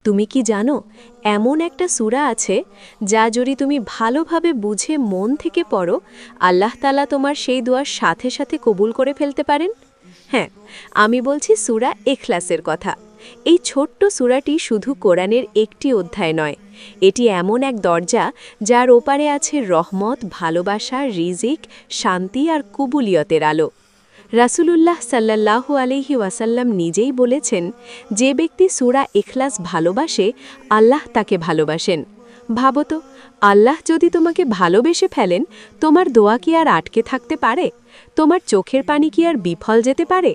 তুমি কি জানো এমন একটা সূরা আছে যা যদি তুমি ভালোভাবে বুঝে মন থেকে পড়ো আল্লাহ তাআলা তোমার সেই দোয়ার সাথে সাথে কবুল করে ফেলতে পারেন। হ্যাঁ, আমি বলছি সূরা ইখলাসের কথা। এই ছোট্ট সূরাটি শুধু কোরআনের একটি অধ্যায় নয়, এটি এমন এক দরজা যার ওপারে আছে রহমত, ভালোবাসা, রিজিক, শান্তি আর কবুলিয়তের আলো। রাসূলুল্লাহ সাল্লাল্লাহু আলাইহি ওয়াসাল্লাম নিজেই বলেছেন, যে ব্যক্তি সূরা ইখলাস ভালোবাসে আল্লাহ তাকে ভালোবাসেন। ভাবো তো, আল্লাহ যদি তোমাকে ভালোবেসে ফেলেন, তোমার দোয়া কি আর আটকে থাকতে পারে? তোমার চোখের পানি কি আর বিফল যেতে পারে?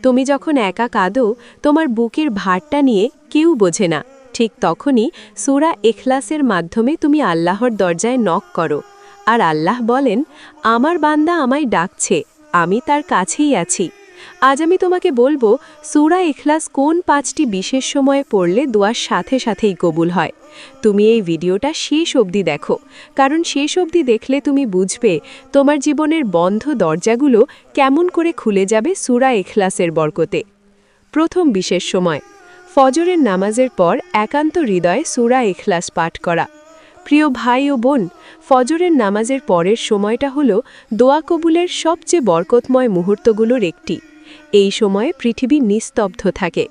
তুমি যখন একা কাঁদো, তোমার বুকের ভারটা নিয়ে কেউ বোঝে না, ঠিক তখনই সূরা ইখলাসের মাধ্যমে তুমি আল্লাহর দরজায় নক করো, আর আল্লাহ বলেন, আমার বান্দা আমায় ডাকছে, আমি তার কাছেই আছি। আজ আমি তোমাকে বলবো সূরা ইখলাস কোন 5টি বিশেষ সময়ে পড়লে দোয়ার সাথে সাথেই কবুল হয়। তুমি এই ভিডিওটা শেষ অবধি দেখো, কারণ শেষ অবধি দেখলে তুমি বুঝবে তোমার জীবনের বন্ধ দরজাগুলো কেমন করে খুলে যাবে সূরা ইখলাসের বরকতে। প্রথম বিশেষ সময়, ফজরের নামাজের পর একান্ত হৃদয়ে সূরা ইখলাস পাঠ করা। প্রিয় ভাই ও বোন, ফজরের নামাজের পরের সময়টা হলো দোয়া কবুলের সবচেয়ে বরকতময় মুহূর্তগুলোর একটি। এই সময়ে পৃথিবী নিস্তব্ধ থাকে,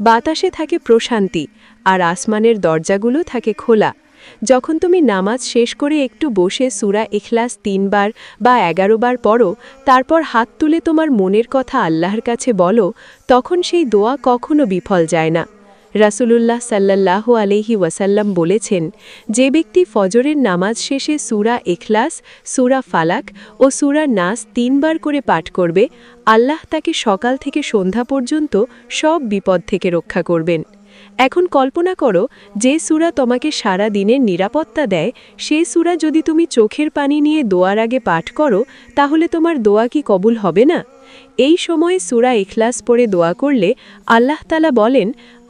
বাতাসে থাকে প্রশান্তি, আর আসমানের দরজাগুলো থাকে খোলা। যখন তুমি নামাজ শেষ করে একটু বসে সূরা ইখলাস 3 বার বা 11 বার পড়ো, তারপর হাত তুলে তোমার মনের কথা আল্লাহর কাছে বলো, তখন সেই দোয়া কখনো বিফল যায় না। রাসূলুল্লাহ সাল্লাল্লাহু আলাইহি ওয়াসাল্লাম বলেছেন, যে ব্যক্তি ফজরের নামাজ শেষে সূরা ইখলাস, সূরা ফালাক ও সূরা নাস 3 বার করে পাঠ করবে, আল্লাহ তাকে সকাল থেকে সন্ধ্যা পর্যন্ত সব বিপদ থেকে রক্ষা করবেন। এখন কল্পনা করো, যে সূরা তোমাকে সারা দিনের নিরাপত্তা দেয়, সেই সূরা যদি তুমি চোখের পানি নিয়ে দোয়ার আগে পাঠ করো, তাহলে তোমার দোয়া কি কবুল হবে না? এই সময়ে সূরা ইখলাস পড়ে দোয়া করলে আল্লাহ তাআলা বলেন,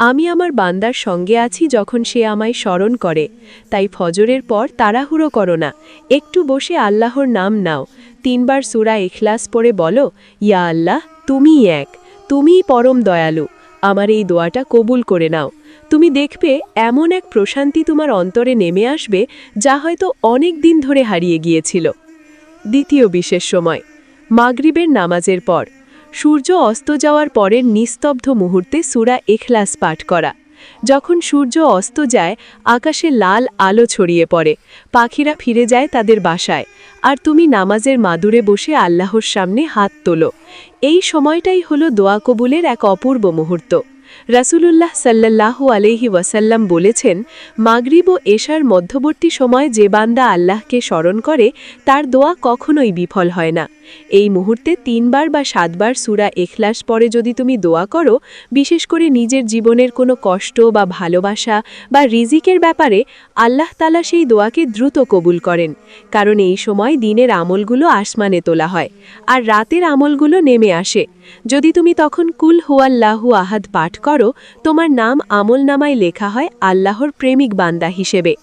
আমি আমার বান্দার সঙ্গে আছি যখন সে আমায় স্মরণ করে। তাই ফজরের পর তাড়াহুড়ো করো না, একটু বসে আল্লাহর নাম নাও। 3 বার সূরা ইখলাস পড়ে বলো, ইয়া আল্লাহ, তুমিই এক, তুমিই পরম দয়ালু, আমার এই দোয়াটা কবুল করে নাও। তুমি দেখবে এমন এক প্রশান্তি তোমার অন্তরে নেমে আসবে যা হয়তো অনেক দিন ধরে হারিয়ে গিয়েছিল। দ্বিতীয় বিশেষ সময়, মাগরিবের নামাজের পর সূর্য অস্ত যাওয়ার পরের নিস্তব্ধ মুহূর্তে সূরা ইখলাস পাঠ করা। যখন সূর্য অস্ত যায়, আকাশে লাল আলো ছড়িয়ে পড়ে, পাখিরা ফিরে যায় তাদের বাসায়, আর তুমি নামাজের মাদুরে বসে আল্লাহর সামনে হাত তোলো। এই সময়টাই হলো দোয়া কবুলের এক অপূর্ব মুহূর্ত। রাসূলুল্লাহ সাল্লাল্লাহু আলাইহি ওয়াসাল্লাম বলেছেন, মাগরিব ও এশার মধ্যবর্তী সময় যে বান্দা আল্লাহকে স্মরণ করে, তার দোয়া কখনোই বিফল হয় না। এই মুহূর্তে 3 বার বা 7 বার সূরা ইখলাস পরে যদি তুমি দোয়া করো, বিশেষ করে নিজের জীবনের কোনো কষ্ট বা ভালোবাসা বা রিজিকের ব্যাপারে, আল্লাহ তাআলা সেই দোয়াকে দ্রুত কবুল করেন। কারণ এই সময় দিনের আমলগুলো আসমানে তোলা হয়, আর রাতের আমলগুলো নেমে আসে। যদি তুমি তখন কুল হুয়াল্লাহু আহাদ পাঠ করো, তোমার নাম আমলনামায় লেখা হয় আল্লাহর প্রেমিক বান্দা হিসেবে।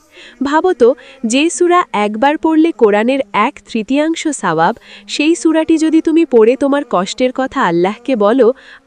ভাবো তো, যে সূরা একবার পড়লে কোরআনের 1/3 সওয়াব, সেই সূরাটি যদি তুমি পড়ে তোমার কষ্টের কথা আল্লাহকে বলো,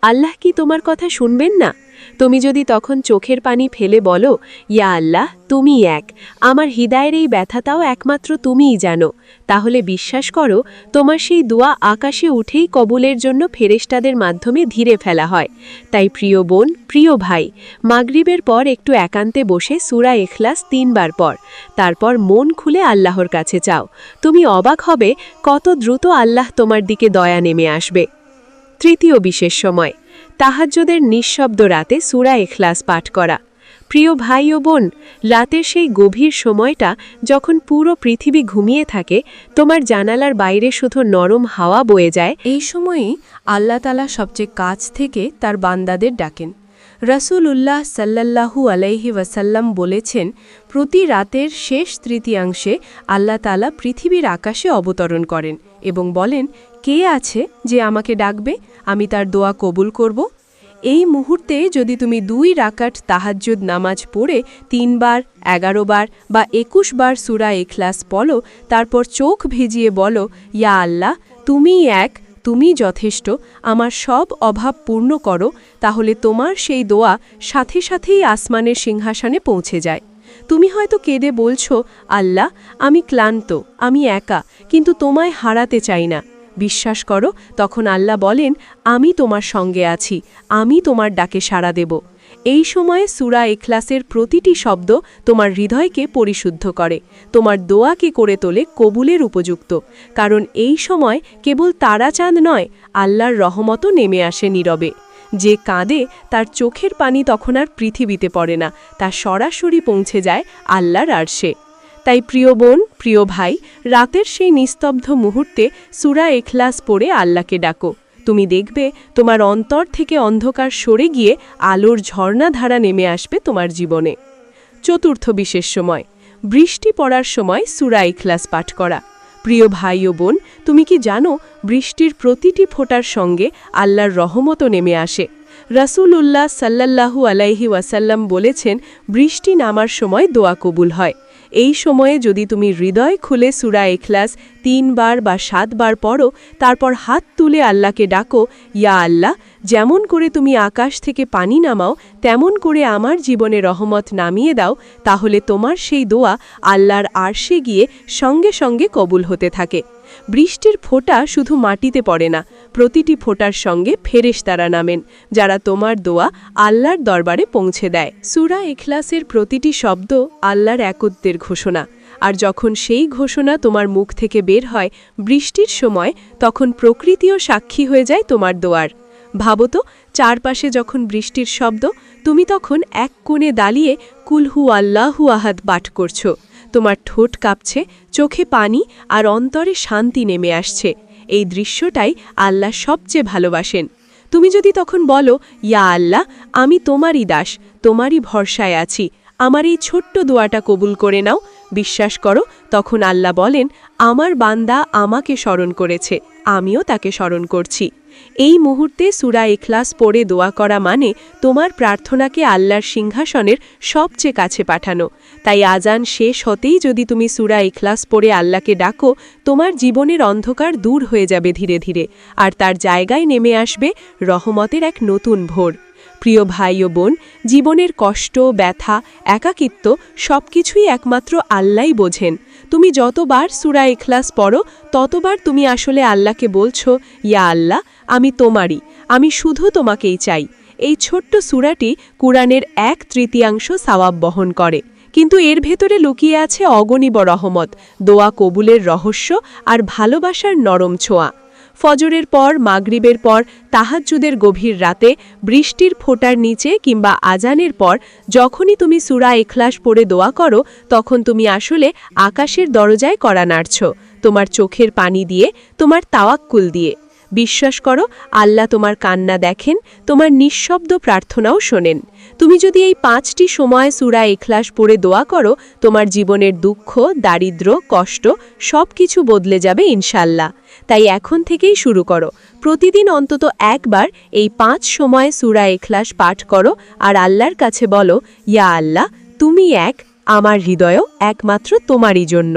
আল্লাহ কি তোমার কথা শুনবেন না? তুমি যদি তখন চোখের পানি ফেলে বলো, ইয়া আল্লাহ, তুমি এক, আমার হৃদয়ের এই ব্যথাটাও একমাত্র তুমিই জানো, তাহলে বিশ্বাস করো, তোমার সেই দোয়া আকাশে উঠেই কবুলের জন্য ফেরেশতাদের মাধ্যমে ধীরে ফেলা হয়। তাই প্রিয় বোন, প্রিয় ভাই, মাগরিবের পর একটু একান্তে বসে সূরা ইখলাস 3 বার পর, তারপর মন খুলে আল্লাহর কাছে চাও। তুমি অবাক হবে কত দ্রুত আল্লাহ তোমার দিকে দয়া নেমে আসবে। তৃতীয় বিশেষ সময়, তাহাজ্জুদের নিঃশব্দ রাতে সূরা ইখলাস পাঠ করা। প্রিয় ভাই ও বোন, রাতের সেই গভীর সময়টা যখন পুরো পৃথিবী ঘুমিয়ে থাকে, তোমার জানালার বাইরে শুধু নরম হাওয়া বয়ে যায়, এই সময়েই আল্লাহ তাআলা সবচেয়ে কাছ থেকে তার বান্দাদের ডাকেন। রাসূলুল্লাহ সাল্লাল্লাহু আলাইহি ওয়াসাল্লাম বলেছেন, প্রতি রাতের শেষ তৃতীয়াংশে আল্লাহ তাআলা পৃথিবীর আকাশে অবতরণ করেন এবং বলেন, কে আছে যে আমাকে ডাকবে, আমি তার দোয়া কবুল করব। এই মুহূর্তে যদি তুমি 2 রাকাত তাহাজ্জুদ নামাজ পড়ে 3 বার, 11 বার বা 21 বার সূরা ইখলাস পড়ো, তারপর চোখ ভিজিয়ে বলো, ইয়া আল্লাহ, তুমিই এক, তুমি যথেষ্ট, আমার সব অভাব পূর্ণ করো, তাহলে তোমার সেই দোয়া সাথে সাথেই আসমানের সিংহাসনে পৌঁছে যায়। তুমি হয়তো কেঁদে বলছো, আল্লাহ, আমি ক্লান্ত, আমি একা, কিন্তু তোমায় হারাতে চাই না। বিশ্বাস করো, তখন আল্লাহ বলেন, আমি তোমার সঙ্গে আছি, আমি তোমার ডাকে সাড়া দেব। এই সময়ে সূরা ইখলাসের প্রতিটি শব্দ তোমার হৃদয়কে পরিশুদ্ধ করে, তোমার দোয়াকে করে তোলে কবুলের উপযুক্ত। কারণ এই সময় কেবল তারাচাঁদ নয়, আল্লাহর রহমতও নেমে আসে নীরবে। যে কাঁদে তার চোখের পানি তখন আর পৃথিবীতে পড়ে না, তা সরাসরি পৌঁছে যায় আল্লাহর আরশে। তাই প্রিয় বোন, প্রিয় ভাই, রাতের সেই নিস্তব্ধ মুহূর্তে সূরা ইখলাস পড়ে আল্লাহকে ডাকো। তুমি দেখবে তোমার অন্তর থেকে অন্ধকার সরে গিয়ে আলোর ঝর্ণাধারা নেমে আসবে তোমার জীবনে। চতুর্থ বিশেষ সময়, বৃষ্টি পড়ার সময় সূরা ইখলাস পাঠ করা। প্রিয় ভাই ও বোন, তুমি কি জানো বৃষ্টির প্রতিটি ফোঁটার সঙ্গে আল্লাহর রহমতও নেমে আসে? রাসূলুল্লাহ সাল্লাল্লাহু আলাইহি ওয়াসাল্লাম বলেছেন, বৃষ্টি নামার সময় দোয়া কবুল হয়। এই সময়ে যদি তুমি হৃদয় খুলে সূরা ইখলাস 3 বার বা 7 বার পড়ো, তারপর হাত তুলে আল্লাহকে ডাকো, ইয়া আল্লাহ, যেমন করে তুমি আকাশ থেকে পানি নামাও, তেমন করে আমার জীবনে রহমত নামিয়ে দাও, তাহলে তোমার সেই দোয়া আল্লাহর আরশে গিয়ে সঙ্গে সঙ্গে কবুল হতে থাকে। বৃষ্টির ফোঁটা শুধু মাটিতে পড়ে না, প্রতিটি ফোঁটার সঙ্গে ফেরেশতারা নামেন, যারা তোমার দোয়া আল্লাহর দরবারে পৌঁছে দেয়। সূরা ইখলাসের প্রতিটি শব্দ আল্লাহর একত্বের ঘোষণা, আর যখন সেই ঘোষণা তোমার মুখ থেকে বের হয় বৃষ্টির সময়, তখন প্রকৃতিও সাক্ষী হয়ে যায় তোমার দোয়ার। ভাবো তো, চারপাশে যখন বৃষ্টির শব্দ, তুমি তখন এক কোণে দাঁড়িয়ে কুলহু আল্লাহু আহাদ পাঠ করছো। তোমার ঠোঁট কাঁপছে, চোখে পানি আর অন্তরে শান্তি নেমে আসছে। এই দৃশ্যটাই আল্লাহ সবচেয়ে ভালোবাসেন। তুমি যদি তখন বলো, ইয়া আল্লাহ, আমি তোমারই দাস, তোমারই ভরসায় আছি, আমার এই ছোট্ট দোয়াটা কবুল করে নাও, বিশ্বাস করো, তখন আল্লাহ বলেন, আমার বান্দা আমাকে স্মরণ করেছে, আমিও তাকে স্মরণ করছি। এই মুহূর্তে সূরা ইখলাস পড়ে দোয়া করা মানে তোমার প্রার্থনাকে আল্লাহর সিংহাসনের সবচেয়ে কাছে পাঠানো। তাই আজান শেষ হতেই যদি তুমি সূরা ইখলাস পড়ে আল্লাহকে ডাকো, তোমার জীবনের অন্ধকার দূর হয়ে যাবে ধীরে ধীরে, আর তার জায়গায় নেমে আসবে রহমতের এক নতুন ভোর। প্রিয় ভাই ও বোন, জীবনের কষ্ট, ব্যথা, একাকিত্ব সবকিছুই একমাত্র আল্লাহই বোঝেন। তুমি যতবার সূরা ইখলাস পড়ো, ততবার তুমি আসলে আল্লাহকে বলছো, ইয়া আল্লাহ, আমি তোমারই, আমি শুধু তোমাকেই চাই। এই ছোট্ট সূরাটি কুরআনের 1/3 সওয়াব বহন করে, কিন্তু এর ভেতরে লুকিয়ে আছে অগণিত রহমত, দোয়া কবুলের রহস্য আর ভালোবাসার নরম ছোঁয়া। ফজরের পর, মাগরিবের পর, তাহাজ্জুদের গভীর রাতে, বৃষ্টির ফোঁটার নিচে কিংবা আজানের পর যখনই তুমি সূরা ইখলাস পড়ে দোয়া করো, তখন তুমি আসলে আকাশের দরজায় কড়া নাড়ছ, তোমার চোখের পানি দিয়ে, তোমার তাওয়াক্কুল দিয়ে। বিশ্বাস করো, আল্লাহ তোমার কান্না দেখেন, তোমার নিঃশব্দ প্রার্থনাও শোনেন। তুমি যদি এই 5টি সময় সূরা ইখলাস পড়ে দোয়া করো, তোমার জীবনের দুঃখ, দারিদ্র, কষ্ট সবকিছু বদলে যাবে ইনশাআল্লাহ। তাই এখন থেকেই শুরু করো, প্রতিদিন অন্তত একবার এই 5 সময় সূরা ইখলাস পাঠ করো আর আল্লাহর কাছে বলো, ইয়া আল্লাহ, তুমি এক, আমার হৃদয়ও একমাত্র তোমারই জন্য।